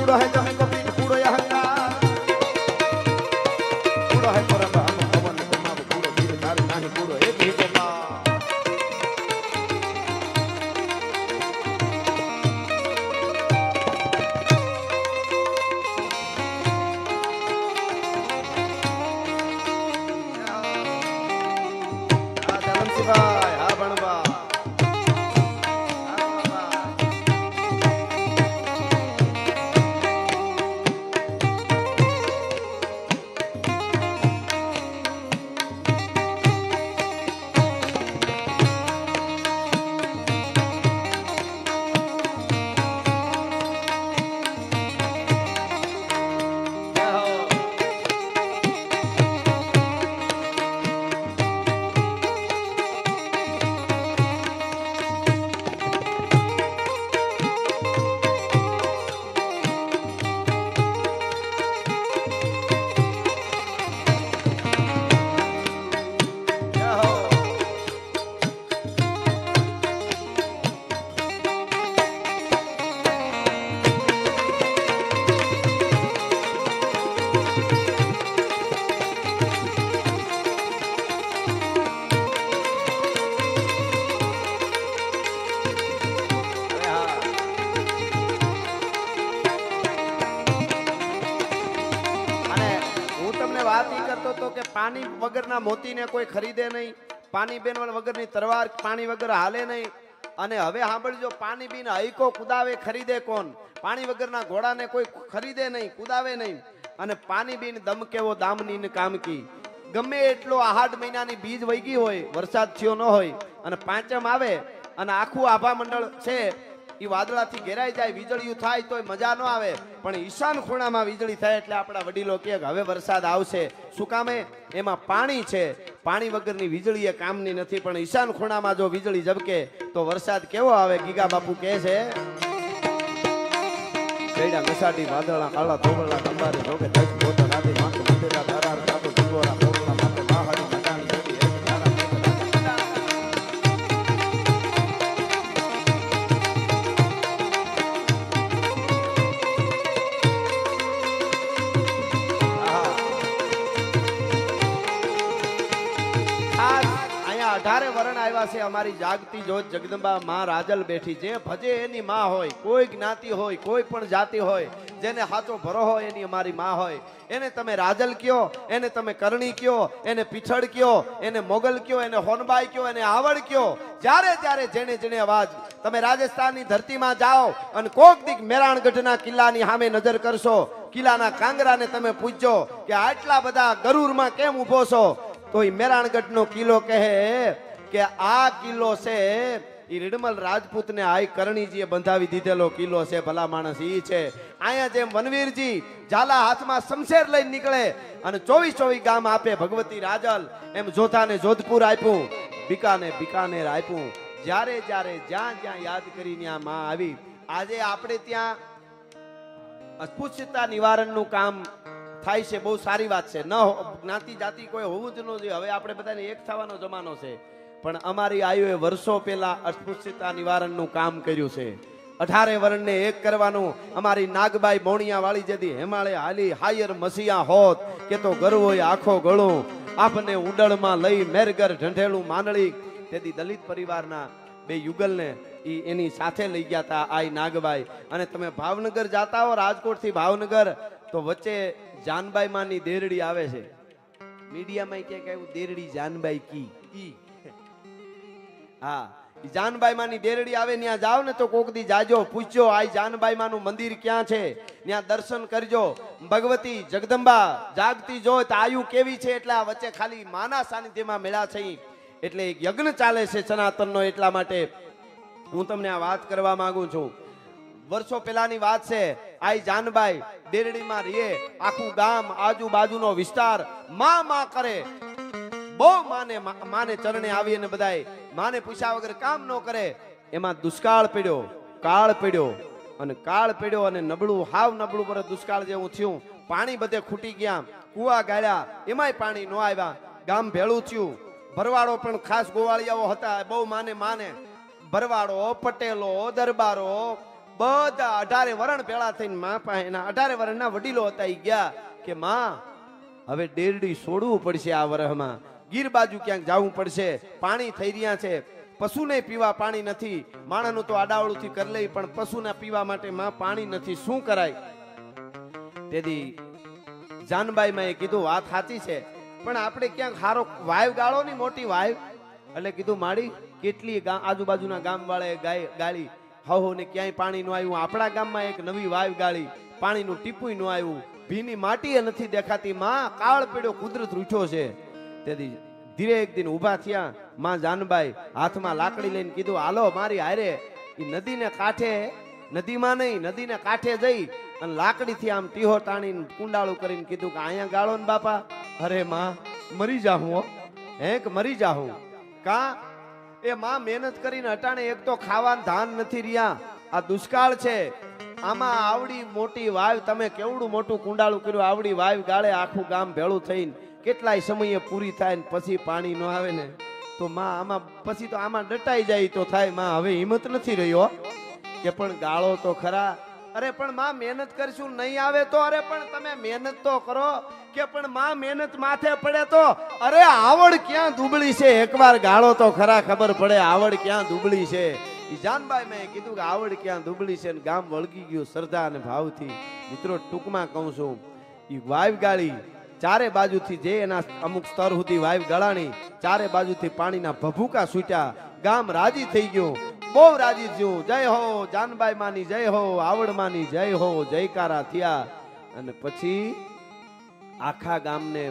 कूड़ो है जहाँ को पीठ कूड़ो या हंकार कूड़ो है परम हम पवन ब्रह्मा कूड़ो वीर तार नाही कूड़ो एक ही तो मां भाई हाँ बनवा पानी वगरना मोती ने कोई खरीदे नहीं पानी बेन वगरनी तरवार पानी वगर हाले नहीं अने हवे सांभळजो पानी बीन हईको कुदावे खरीदे कोण पानी वगरना घोड़ा ने कोई खरीदे नहीं कुदावे नहीं अने पानी बीन दम केवो दामनी ने काम की गमे एटलो आहाड महीनानी बीज वहीगी होय वरसाद थयो न होय अने પાંચમ આવે અને આખું આભા મંડળ છે ઈ વાદળાથી ઘેરાઈ જાય વીજળીયું થાય તોય મજા ન આવે પણ ઈશાન ખૂણામાં વીજળી થાય એટલે આપણા વડીલો કહે કે હવે વરસાદ આવશે શું કામે એમાં પાણી છે પાણી વગરની વીજળી એ કામની નથી પણ ઈશાન ખૂણામાં જો વીજળી ઝબકે તો વરસાદ કેવો આવે ગીગા બાપુ કહે છે કેડા મસાડી વાદળા કાળા ધોબળા કંબારે જોકે દસ મોટો રાધી માથે મંદિરા ધારાર સાતો જંગોરા કોરોના માથે માહાડી મકાન જોડી એક ધારા अठारे वरण आया से हमारी जागती जोत जगदंबा मां राजल बैठी जे भजे एनी मां होय कोई ज्ञाति होय कोई पण जाति होय जेने हाथो भरो होय एनी हमारी मां होय एने तमे राजल क्यो एने तमे करणी क्यो एने पिछड़ क्यो एने मोगल क्यो एने होनबाई क्यो एने आवड़ क्यो जारे जारे जेने जेने आवाज तमे राजस्थान नी धरती में जाओ अने कोक दीक मेराणगढ़ना किल्ला नी सामे नजर करशो किल्लाना कांगरा ने तमे पूछो कि आटला बधा गरुड़ में केम उभो छो तो मेराणगढ़ नो किलो कहे कि आ किलो से रिडमल राजपूत ने आई करणी जी बंधावी दीधेलो किलो से भला मानस ई छे आया जेम वनवीर जी जाला हाथ में शमशेर लई निकले अने 24 गाम आपे भगवती राजल एम जोधा ने जोधपुर आप्यु बीकाने बीकानेर आप्यु जारे जारे ज्यां ज्यां याद करी न्या मां आवी आजे आपणे त्यां अस्पृश्यता निवारण नु काम થાય છે બહુ સારી વાત છે ન જ્ઞાતિ જાતિ કોઈ હોવું જ ન જોઈએ હવે આપણે બધાને એક થવાનો જમાનો છે પણ અમારી આયુએ વર્ષો પહેલા અસ્પૃશ્યતા નિવારણનું કામ કર્યું છે 18 વર્ણને એક કરવાનું અમારી નાગબાઈ બોણિયા વાળી જેદી હેમાળે હાલી હાયર મસીયા હોત કે તો ગર્વ હોય આખો ગળો આપને ઉડળમાં લઈ મેરગર ઢંઢેલું માંડળી તેથી દલિત પરિવારના બે યુગલને એની સાથે લઈ ગયા હતા આઈ નાગબાઈ અને તમે ભાવનગર જાતા હો રાજકોટ થી ભાવનગર તો વચ્ચે जानबाई मानी देरड़ी आवे छे मीडिया में क्या कहू देरड़ी जानबाई की हाँ जानबाई मानी देरड़ी आवे न्या जाओ ने तो कोक दी जाजो पूछो आई जानबाई मानु मंदिर क्या छे न्या दर्शन करजो भगवती जगदंबा जागती जोत आयु केवी छे एटला वच्चे खाली माना सानिध्य में मेळा छे एटले एक यज्ञ चाले छे सनातन नो एटला माटे हूँ तमने आ वात करवा मांगू छूं वर्षो पहलानी बात से आई जानबाई डेरडी में रहे आखू गाम आजू बाजू नो विस्तार मां मां करे बो माने चरणे आवी ने बधाई माने पूछा वगर काम नो करे एमा दुष्काळ पड्यो काळ पड्यो अने काळ पड्यो अने नबळू हाव नबळू पर दुष्काळ जेवुं थयुं पाणी बधे खूटी गया कुआ गाळ्या एमाय पाणी नो आव्या गाम भेळुं थयुं भरवाड़ो पण खास गोवाळियाओ हता बो माने भरवाड़ो पटेलो दरबारो બધા 18 વરણ ભેળા થઈને માં પાસે એના 18 વરણના વડીલો હતા ઈ ગયા કે માં હવે ડેરડી છોડવું પડશે આ વરહમાં, ગીર બાજુ ક્યાંક જવું પડશે, પાણી થઈ રહ્યા છે, પશુને પીવા પાણી નથી, માણસનું તો આડાવડુંથી કરી લઈ પણ પશુના પીવા માટે માં પાણી નથી, શું કરાય? તેથી જાનબાઈ માં કીધું વાત સાચી છે પણ આપણે ક્યાંક હારો વાયુ ગાળો ની મોટી વાયુ, એટલે કીધું માડી કેટલી આજુબાજુના ગામ વાળાએ ગાળી હો ને ક્યાંય પાણી નું આવ્યું, આપણા ગામમાં એક નવી વાયુ ગાળી, પાણીનું ટીપું નું આવ્યું, ભીની માટી નથી દેખાતી, માં કાળ પીડ્યો કુદરત રૂઠ્યો છે. તેથી ધીરે એક દિન ઊભા થયા માં જાનબાઈ, હાથમાં લાકડી લઈને કીધું હાલો મારી હારે ઈ નદીને કાંઠે, નદીમાં નહીં નદીને કાંઠે જઈ અને લાકડીથી આમ ટીહો તાણીને કુંડાળું કરીને કીધું કે અહીંયા ગાળો ને બાપા. અરે માં મરી જાહું હો, હેક મરી જાહું. કા એ માં મહેનત કરીને અટાણે એક તો ખાવાનું ધાન નથી રહ્યા, આ દુષ્કાળ છે, આમાં આવડી મોટી વાવ તમે કેવડું મોટું કુંડાળું કર્યું, આવડી વાવ ગાળે આખું ગામ ભેળું થઈને કેટલાય સમયે પૂરી થાય ને પછી પાણી ન આવે ને તો માં આમાં પછી તો આમાં ડટાઈ જાય તો થાય. માં હવે હિંમત નથી રહ્યો કે પણ ગાળો તો ખરા. અરે પણ માં મહેનત કરશું નહીં આવે તો, અરે પણ તમે મહેનત તો કરો કે પણ માં મહેનત માથે પડે તો, અરે આવડ ક્યાં દુબળી છે એકવાર ગાળો તો ખરા ખબર પડે આવડ ક્યાં દુબળી છે. જાનબાઈ મેં કીધું કે આવડ ક્યાં દુબળી છે ને ગામ વળગી ગયું શ્રદ્ધા અને ભાવથી. મિત્રો ટૂંકમાં કહું છું ઈ વાવ ગાળી ચારે બાજુથી જે એના અમુક સ્તર સુધી વાવ ગાળાણી, ચારે બાજુથી પાણીના ભભૂકા છૂટ્યા, ગામ રાજી થઈ ગયું, બહુ રાજી થયું. જય હો જાનબાઈ માની જય હો, આવડ માની જય હો, જયકારા થયા. અને પછી આખા ગામને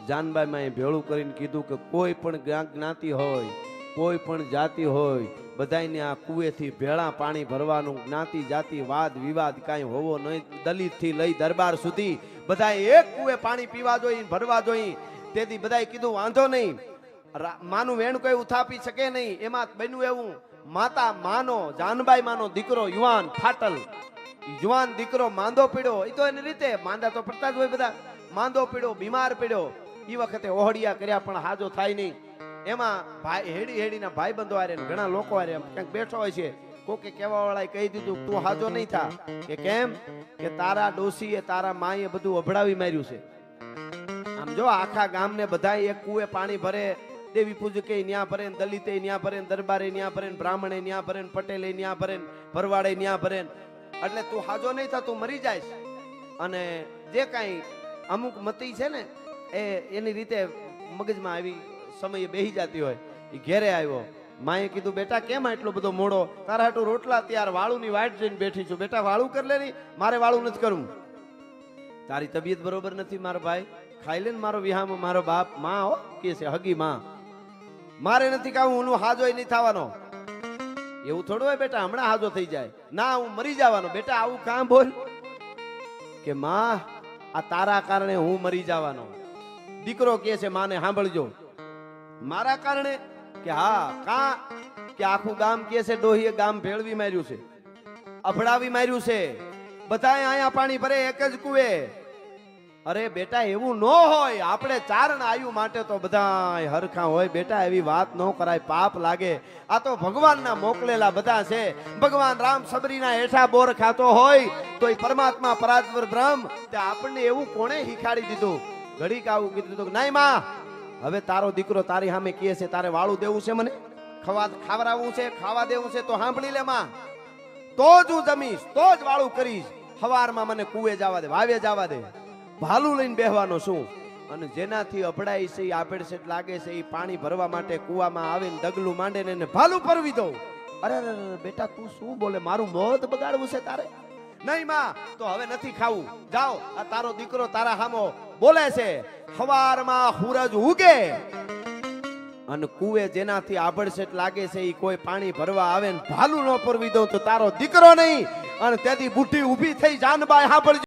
જાનબાઈ માએ ભેળું કરીને કીધું કે કોઈ પણ જ્ઞાતિ હોય, કોઈ પણ જાતિ હોય, બધાને આ કુવેથી ભેળા પાણી ભરવાનું, જ્ઞાતિ જાતિ વાદ વિવાદ કાંઈ હોવો નહીં, દલિત થી લઈ દરબાર સુધી બધા એક કુવે પાણી પીવા જોઈએ, ભરવા જોઈએ. તેથી બધાએ કીધું વાંધો નહીં, માનું વેણ કોઈ ઉથાપી શકે નહીં. એમાં બન્યું એવું, માતા માનો જાનબાઈ માનો દીકરો યુવાન ફાટલ, યુવાન દીકરો માંદો પીડ્યો, એ તો એની રીતે માંદા તો પડતા જ હોય બધા, માંદો પીડ્યો, બીમાર પીડ્યો. એ વખતે ઓહડિયા કર્યા પણ હાજો થાય નહીં. એમાં ભાઈ હેડીના ભાઈબંધો આરે ઘણા લોકો આરે ક્યાંક બેઠો હોય છે, કોકે કેવા વાળાએ કહી દીધું તું હાજો નહીં થા. કે કેમ? કે તારા ડોસીએ તારા માએ બધું અભડાવી માર્યું છે. આમ જો આખા ગામને બધા એક કુએ પાણી ભરે, દેવી પૂજકે ન્યા ભરે, દલિતે ન્યા ભરે, દરબારે ન્યા ભરે, બ્રાહ્મણે ન્યા ભરે, પટેલે ન્યા ભરે, ભરવાડે ન્યા ભરે, એટલે તું હાજો નહીં થા, તું મરી જાય. અને જે કાંઈ અમુક મતી છે ને એની રીતે મગજમાં આવી સમયે બેહી જતી હોય. એ ઘેરે આવ્યો, માએ કીધું બેટા કેમ આટલો બધો મોડો? તારા હાટુ રોટલા ત્યાર વાળું ની વાટ જોઈને બેઠી છું. બેટા વાળું કર લે ની. મારે વાળું નથી કરવું. તારી તબિયત બરોબર નથી મારો ભાઈ, ખાઈ લે ને મારો વિહામાં. મારો બાપ માં હો કે છે હગી માં, મારે નથી ખાવું, હું હાજો નહીં થવાનો. એવું થોડું હોય બેટા હમણાં હાજો થઈ જાય, ના હું મરી જવાનો. બેટા આવું કામ બોલ કે માં આ તારા કારણે હું મરી જવાનો. દીકરો કે છે માને સાંભળજો, મારા કારણે? કે હા. કા? કે આખું ગામ કે છે ડોહીએ ગામ ભેળવી માર્યું છે, અભડાવી માર્યું છે, બધાએ અહીંયા પાણી ભરે એક જ કુએ. અરે બેટા એવું ન હોય, આપણે ચારણ આયુ માટે તો બધા હરખા હોય બેટા, એવી વાત ન કરાય, પાપ લાગે. આ તો ભગવાનના મોકલેલા બધા છે. ભગવાન રામ સબરીના હેઠા બોર ખાતો હોય તો એ પરમાત્મા પરાત્પર બ્રહ્મ તે આપણને એવું કોણે શીખાડી દીધું? ઘડીક આવું કીધું કે નહીં માં, હવે તારો દીકરો તારી સામે કહે છે તારે વાળું દેવું છે, મને ખાવડાવવું છે, ખાવા દેવું છે તો સાંભળી લે માં, તો જ હું જમીશ, તો જ વાળું કરીશ. સવારમાં મને કુએ જવા દે, વાવે જવા દે, ભાલું લઈને બેહવાનો શું? અને જેનાથી અભડાઈ છે આભેડ સેટ લાગે છે એ પાણી ભરવા માટે કુવામાં આવે ને ડગલું માંડે ને ભાલું પરવી દઉં. અરે બેટા તું શું બોલે? મારું મોત બગાડવું છે તારે? નહીં માં, તો હવે નથી ખાવું. જાઓ, આ તારો દીકરો તારા હામો બોલે છે. સવારમાં સૂરજ ઉગે અને કુએ જેનાથી આભડસેટ લાગે છે એ કોઈ પાણી ભરવા આવે ને ભાલું ન પરવી દઉં તો તારો દીકરો નહીં. અને તેથી બુઢી ઊભી થઈ જાનબાઈ સાંભળજો.